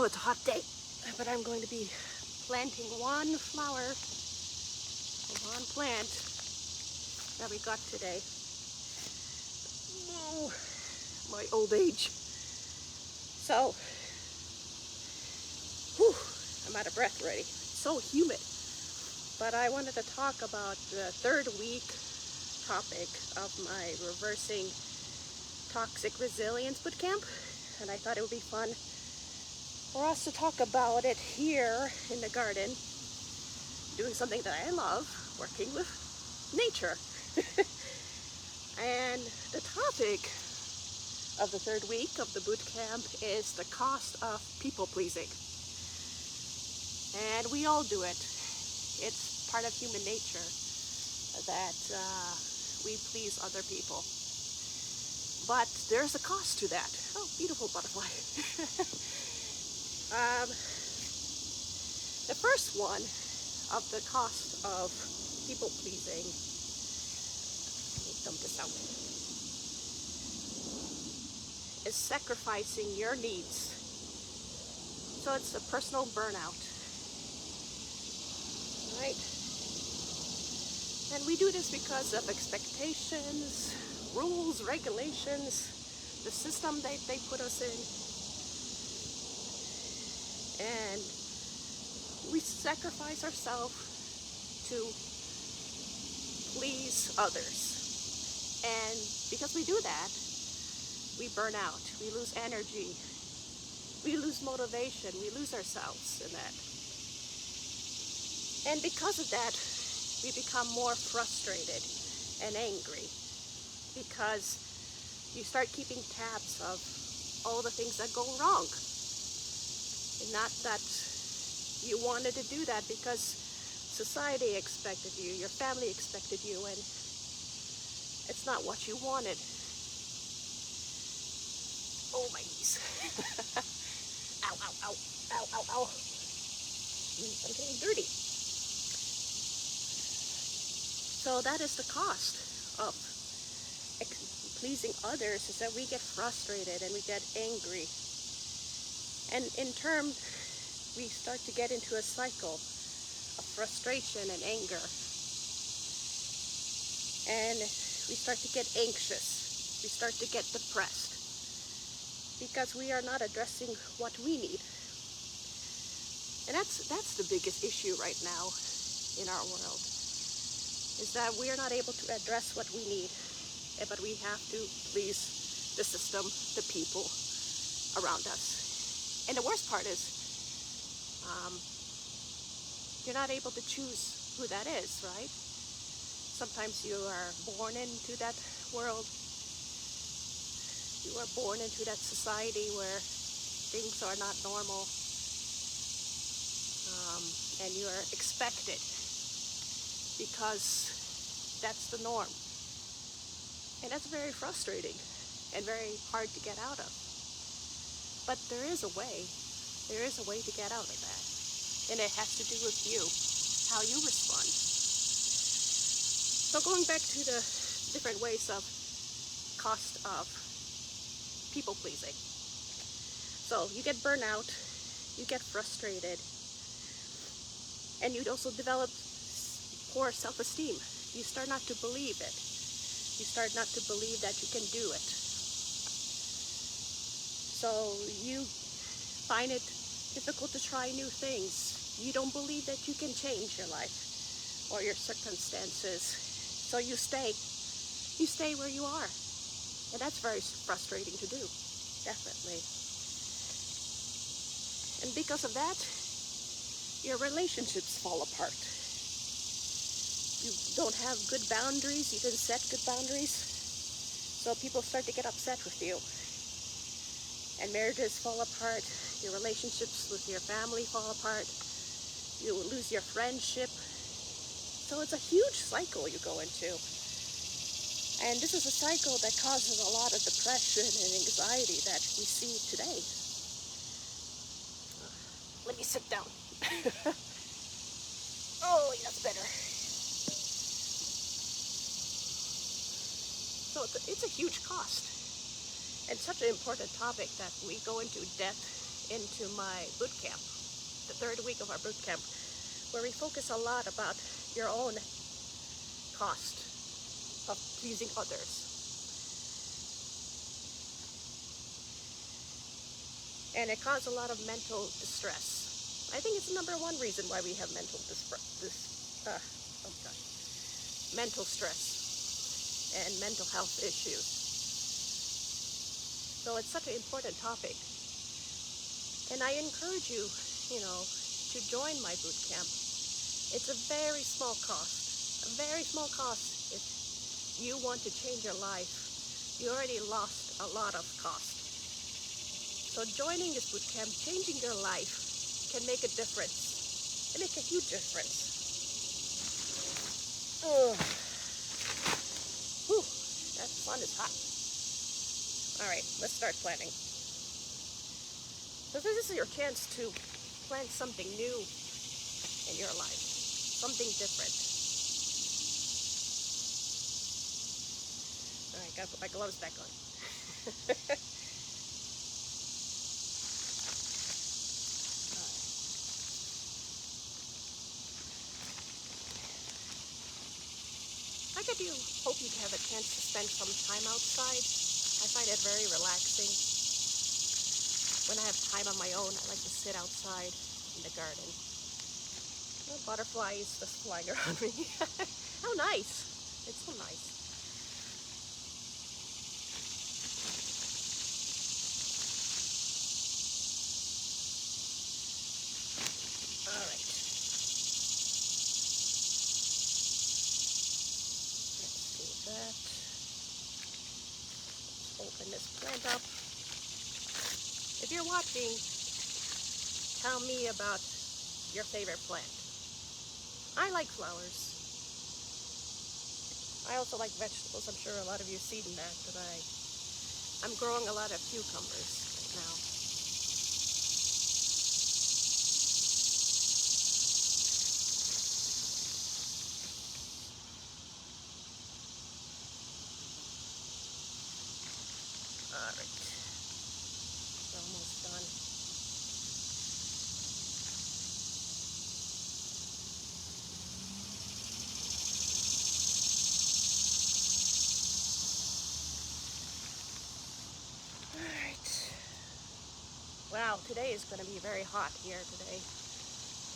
know it's a hot day, but I'm going to be planting one flower, one plant that we got today. Oh, my old age. So, whew, I'm out of breath already. It's so humid. But I wanted to talk about the third week topic of my Reversing Toxic Resilience Bootcamp, and I thought it would be fun for us to talk about it here in the garden, doing something that I love, working with nature. And the topic of the third week of the bootcamp is the cost of people pleasing. And we all do it. It's part of human nature that we please other people. But there's a cost to that. Oh, beautiful butterfly. The first one of the cost of people pleasing, let me dump this out, is sacrificing your needs. So it's a personal burnout, right? And we do this because of expectations, rules, regulations, the system that they put us in. And we sacrifice ourselves to please others. And because we do that, we burn out, we lose energy, we lose motivation, we lose ourselves in that. And because of that, we become more frustrated and angry because you start keeping tabs of all the things that go wrong. And not that you wanted to do that because society expected you, your family expected you, and it's not what you wanted. Oh, my knees. Ow, ow, ow, ow, ow, ow. I'm getting dirty. So that is the cost of pleasing others, is that we get frustrated and we get angry. And in turn, we start to get into a cycle of frustration and anger. And we start to get anxious. We start to get depressed because we are not addressing what we need. And that's the biggest issue right now in our world, is that we are not able to address what we need, but we have to please the system, the people around us. And the worst part is, you're not able to choose who that is, right? Sometimes you are born into that world. You are born into that society where things are not normal, and you are expected because that's the norm. And that's very frustrating and very hard to get out of. But there is a way. There is a way to get out of that. And it has to do with you, how you respond. So going back to the different ways of cost of people pleasing. So you get burnout, you get frustrated, and you also develop poor self-esteem. You start not to believe it. You start not to believe that you can do it. So you find it difficult to try new things. You don't believe that you can change your life or your circumstances. So you stay where you are. And that's very frustrating to do, definitely. And because of that, your relationships fall apart. You don't have good boundaries, you didn't set good boundaries. So people start to get upset with you. And marriages fall apart, your relationships with your family fall apart, you lose your friendship. So it's a huge cycle you go into. And this is a cycle that causes a lot of depression and anxiety that we see today. Let me sit down. Oh, that's better. So it's a huge cost. And such an important topic that we go into depth into my boot camp, the third week of our boot camp, where we focus a lot about your own cost of pleasing others. And it caused a lot of mental distress. I think it's the number one reason why we have mental mental stress and mental health issues. So it's such an important topic. And I encourage you, to join my boot camp. It's a very small cost. A very small cost if you want to change your life. You already lost a lot of cost. So joining this boot camp, changing your life, can make a difference. It makes a huge difference. Ugh. Whew, that sun is hot. All right, let's start planning. So this is your chance to plant something new in your life, something different. All right, gotta put my gloves back on. Hope you have a chance to spend some time outside. I find it very relaxing. When I have time on my own, I like to sit outside in the garden. The butterflies just flying around me. How nice! It's so nice. All right. That. Open this plant up. If you're watching, tell me about your favorite plant. I like flowers. I also like vegetables. I'm sure a lot of you have seen that, but I'm growing a lot of cucumbers right now. Alright, we're almost done. Alright. Wow, today is going to be very hot here today.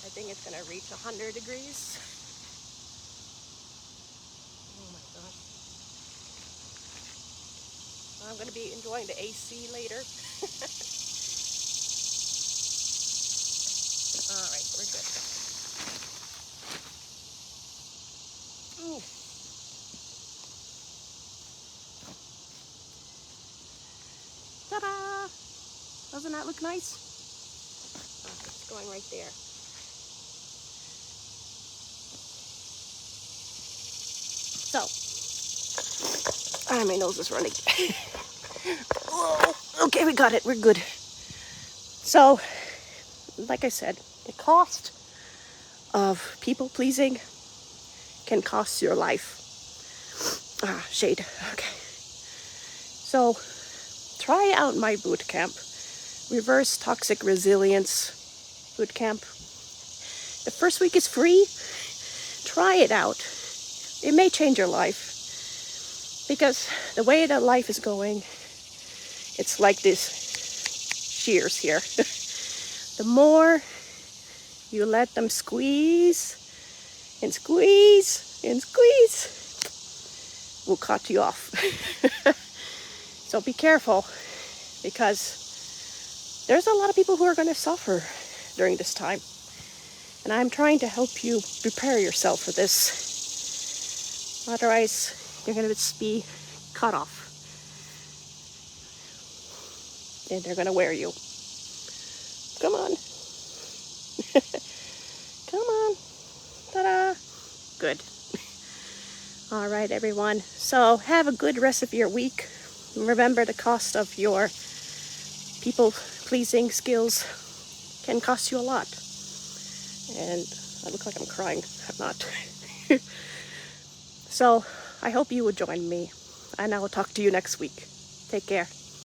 I think it's going to reach 100 degrees. Oh my gosh. I'm going to be enjoying the AC later. Alright, we're good. Ooh. Ta-da! Doesn't that look nice? Okay, it's going right there. So, my nose is running. Oh, okay, we got it. We're good. So, like I said, the cost of people pleasing can cost your life. Shade. Okay. So, try out my boot camp, Reverse Toxic Resilience Bootcamp. The first week is free. Try it out. It may change your life. Because the way that life is going, it's like this shears here. The more you let them squeeze and squeeze and squeeze, will cut you off. So be careful, because there's a lot of people who are going to suffer during this time. And I'm trying to help you prepare yourself for this. Otherwise, you're going to just be cut off. And they're going to wear you. Come on. Come on. Ta-da. Good. All right, everyone. So have a good rest of your week. Remember, the cost of your people-pleasing skills can cost you a lot. And I look like I'm crying. I'm not. So I hope you would join me. And I will talk to you next week. Take care.